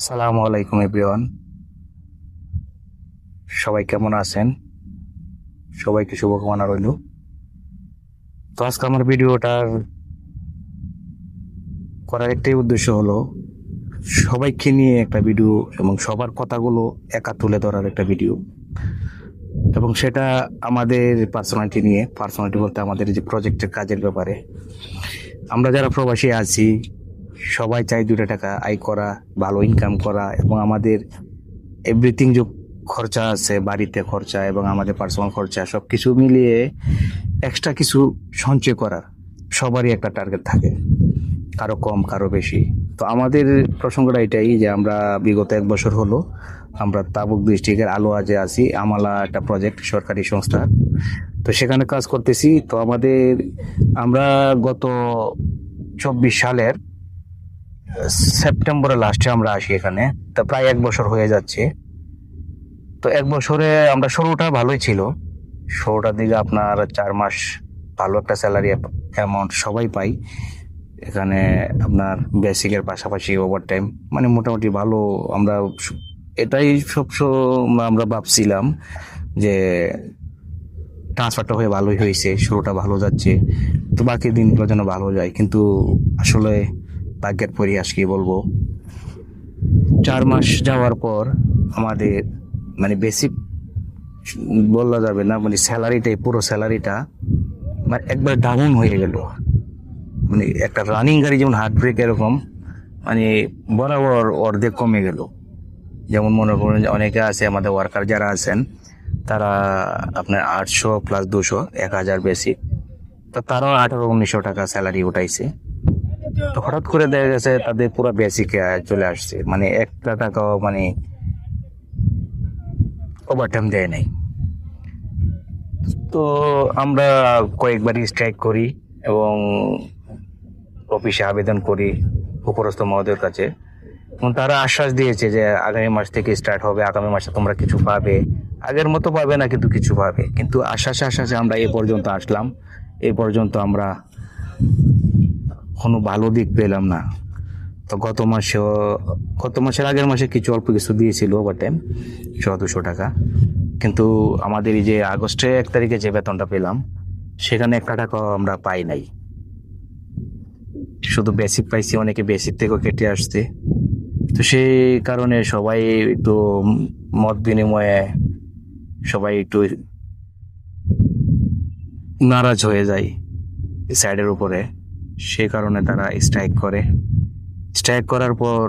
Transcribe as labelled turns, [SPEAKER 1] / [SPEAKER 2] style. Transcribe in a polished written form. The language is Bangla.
[SPEAKER 1] সালামু আলাইকুম এভরিওয়ান। সবাই কেমন আছেন? সবাইকে শুভকামনা রইল। তো আজকে আমার ভিডিওটার করার একটাই উদ্দেশ্য হলো সবাইকে নিয়ে একটা ভিডিও এবং সবার কথাগুলো একা তুলে ধরার একটা ভিডিও, এবং সেটা আমাদের পার্সোনালিটি বলতে আমাদের যে প্রজেক্টের কাজের ব্যাপারে। আমরা যারা প্রবাসী আছি সবাই চাই 2 টাকা আয় করা, ভালো ইনকাম করা, এবং আমাদের এভরিথিং যে খরচা আছে, বাড়িতে খরচা এবং আমাদের পার্সোনাল খরচা সব কিছু মিলিয়ে এক্সট্রা কিছু সঞ্চয় করার সবারই একটা টার্গেট থাকে, কারো কম কারো বেশি। তো আমাদের প্রসঙ্গটা এটাই যে আমরা বিগত 1 বছর হলো আমরা তাবুক ডিস্ট্রিক্টের আলোয়াজে আছি। আমালা একটা প্রজেক্ট, সরকারি সংস্থা। তো সেখানে কাজ করতেছি। তো আমরা গত 24 সালের সেপ্টেম্বরের লাস্টে আমরা আসি এখানে। তো প্রায় 1 বছর হয়ে যাচ্ছে। তো 1 বছরে আমরা শুরুটা ভালোই ছিল। শুরুটার দিকে আপনার 4 মাস ভালো একটা স্যালারি অ্যামাউন্ট সবাই পাই এখানে। আপনার বেসিকের পাশাপাশি ওভারটাইম, মানে মোটামুটি ভালো। আমরা এটাই আমরা ভাবছিলাম যে ট্রান্সফারটা হয়ে ভালোই হয়েছে, শুরুটা ভালো যাচ্ছে, তো বাকি দিনগুলো যেন ভালো যায়। কিন্তু আসলে ভাগ্যের পরিহাস কি বলবো, 4 মাস যাওয়ার পর আমাদের মানে বেসিক বলা যাবে না, মানে স্যালারিটাই, পুরো স্যালারিটা মানে একবার ডাউন হয়ে গেল। মানে একটা রানিং গাড়ি যেমন হার্ট ব্রেক এরকম, মানে বরাবর অর্ধেক কমে গেল। যেমন মনে করুন যে অনেকে আছে আমাদের ওয়ার্কার যারা আছেন, তারা আপনার 800 প্লাস 200 1000 বেসিক, তো তারাও 1800-1900 টাকা স্যালারি উঠাইছে। তো হঠাৎ করে দেখা গেছে তাদের পুরো বেসিকে চলে আসছে, মানে একটা টাকাও মানে ওভারটাইম দেয় নাই। তো আমরা কয়েকবার স্ট্রাইক করি এবং অফিসে আবেদন করি উপরস্থ মহোদয়ের কাছে, এবং তারা আশ্বাস দিয়েছে যে আগামী মাস থেকে স্টার্ট হবে, আগামী মাসে তোমরা কিছু পাবে। আগের মতো পাবে না, কিন্তু কিছু পাবে। কিন্তু আশ্বাসে আমরা এ পর্যন্ত আসলাম, এ পর্যন্ত আমরা কোনো ভালো দিক পেলাম না। তো গত মাসের আগের মাসে কিছু অল্প কিছু দিয়েছিল ওভারটাইম, 100-200 টাকা। কিন্তু আমাদের এই যে আগস্টে 1 তারিখে যে বেতনটা পেলাম, সেখানে একটা টাকাও আমরা পাই নাই। শুধু বেসিক পাইছি, অনেকে বেসিক থেকেও কেটে আসছে। তো সেই কারণে সবাই একটু মত বিনিময়ে সবাই একটু নারাজ হয়ে যায় স্যারের উপরে। সে কারণে তারা স্ট্রাইক করে। স্ট্রাইক করার পর